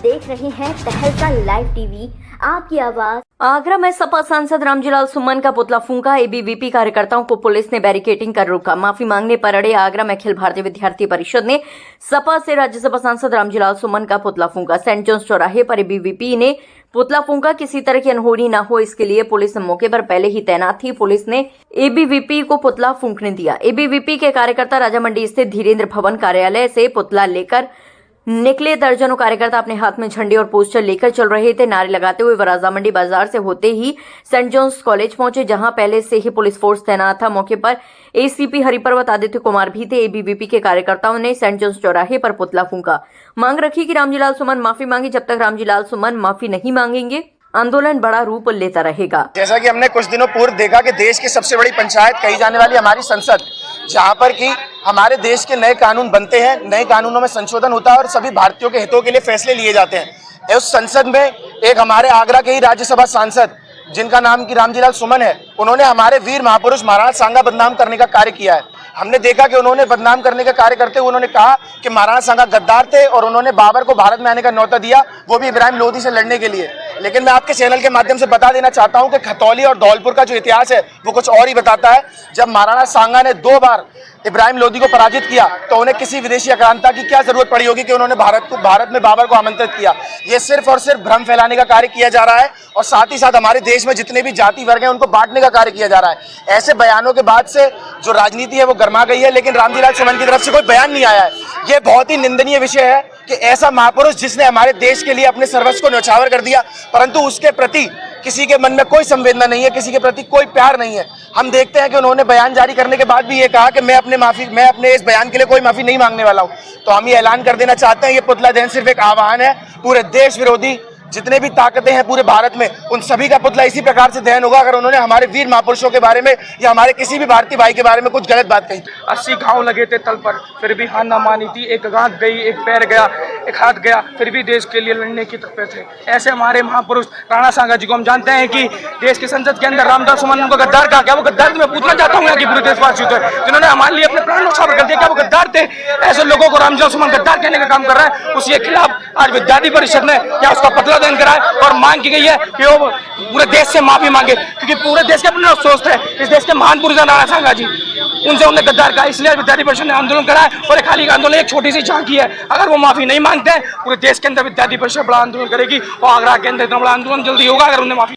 देख रहे हैं तहलका लाइव टीवी, आपकी आवाज। आगरा में सपा सांसद रामजीलाल सुमन का पुतला फूंका। एबीवीपी कार्यकर्ताओं को पुलिस ने बैरिकेडिंग कर रोका। माफी मांगने पर अड़े आगरा में अखिल भारतीय विद्यार्थी परिषद ने सपा से राज्यसभा सांसद रामजीलाल सुमन का पुतला फूंका। सेंट जॉन्स चौराहे पर एबीवीपी ने पुतला फूंका। किसी तरह की अनहोनी न हो इसके लिए पुलिस मौके पर पहले ही तैनात थी। पुलिस ने एबीवीपी को पुतला फूंकने दिया। एबीवीपी के कार्यकर्ता राजा मंडी स्थित धीरेन्द्र भवन कार्यालय से पुतला लेकर निकले। दर्जनों कार्यकर्ता अपने हाथ में झंडे और पोस्टर लेकर चल रहे थे। नारे लगाते हुए राजा मंडी बाजार से होते ही सेंट जॉन्स कॉलेज पहुंचे, जहां पहले से ही पुलिस फोर्स तैनात था। मौके पर एसीपी हरिपर्वत आदित्य कुमार भी थे। एबीवीपी के कार्यकर्ताओं ने सेंट जॉन्स चौराहे पर पुतला फूंका। मांग रखी कि रामजीलाल सुमन माफी मांगे। जब तक रामजीलाल सुमन माफी नहीं मांगेंगे आंदोलन बड़ा रूप लेता रहेगा। जैसा कि हमने कुछ दिनों पूर्व देखा कि देश की सबसे बड़ी पंचायत कही जाने वाली हमारी संसद, जहां पर कि हमारे देश के नए कानून बनते हैं, नए कानूनों में संशोधन होता है और सभी भारतीयों के हितों के लिए फैसले लिए जाते हैं। उस संसद में एक हमारे आगरा के ही राज्यसभा सांसद जिनका नाम कि रामजीलाल सुमन है, उन्होंने हमारे वीर महापुरुष महाराणा सांगा बदनाम करने का कार्य किया है। हमने देखा कि उन्होंने बदनाम करने का कार्य करते हुए उन्होंने कहा कि महाराणा सांगा गद्दार थे और उन्होंने बाबर को भारत में आने का न्योता दिया, वो भी इब्राहिम लोधी से लड़ने के लिए। लेकिन मैं आपके चैनल के माध्यम से बता देना चाहता हूं कि खतौली और धौलपुर का जो इतिहास है वो कुछ और ही बताता है। जब महाराणा सांगा ने 2 बार इब्राहिम लोधी को पराजित किया तो उन्हें किसी विदेशी आक्रांता की क्या जरूरत पड़ी होगी कि उन्होंने भारत में बाबर को आमंत्रित किया। ये सिर्फ और सिर्फ भ्रम फैलाने का कार्य किया जा रहा है और साथ ही साथ हमारे देश में जितने भी जाति वर्ग हैं उनको बांटने का कार्य किया जा रहा है। ऐसे बयानों के बाद से जो राजनीति है वो गर्मा गई है, लेकिन रामजीलाल सुमन की तरफ से कोई बयान नहीं आया है। ये बहुत ही निंदनीय विषय है कि ऐसा महापुरुष जिसने हमारे देश के लिए अपने सर्वस्व को न्यौछावर कर दिया, परंतु उसके प्रति किसी के मन में कोई संवेदना नहीं है, किसी के प्रति कोई प्यार नहीं है। हम देखते हैं कि उन्होंने बयान जारी करने के बाद भी ये कहा कि मैं अपने इस बयान के लिए कोई माफी नहीं मांगने वाला हूं। तो हम ये ऐलान कर देना चाहते हैं, ये पुतला दहन सिर्फ एक आह्वान है। पूरे देश विरोधी जितने भी ताकतें हैं पूरे भारत में, उन सभी का पुतला इसी प्रकार से दहन होगा अगर उन्होंने हमारे वीर महापुरुषों के बारे में या हमारे किसी भी भारतीय भाई के बारे में कुछ गलत बात कही। 80 घाव लगे थे तल पर, फिर भी हार ना मानी थी। एक आंख गई, एक पैर गया, एक हाथ गया, फिर भी देश के लिए लड़ने की तत्पर थे। ऐसे हमारे महापुरुष राणा सांगा जी को हम जानते हैं कि देश के संसद के अंदर रामजीलाल सुमन को गद्दार कहा। क्या वो गद्दार? मैं पूछना चाहता हूँ कि पूरे देशवासियों से जिन्होंने हमारे लिए अपने प्राण न्यौछावर कर दिया, क्या वो गद्दार थे? ऐसे लोगों को रामजीलाल सुमन गद्दार कहने का काम कर रहा है। उसके खिलाफ आज विद्यार्थी परिषद ने क्या उसका पुतला दहन करा है और मांग की गई है कि वो पूरे देश से माफी मांगे, क्योंकि पूरे देश के अपने अफसोस थे। इस देश के महान पुरुष राणा सांगा जी, उनसे उन्हें गद्दार कहा, इसलिए विद्यार्थी परिषद ने आंदोलन करा है। और खाली आंदोलन एक छोटी सी झांकी है। अगर वो माफी नहीं मांगते हैं, पूरे देश के अंदर विद्यार्थी परिषद बड़ा आंदोलन करेगी और आगरा के अंदर इतना बड़ा आंदोलन जल्दी होगा अगर उन्हें माफी।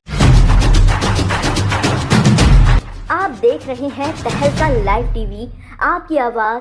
आप देख रहे हैं तहलका लाइव टीवी, आपकी आवाज।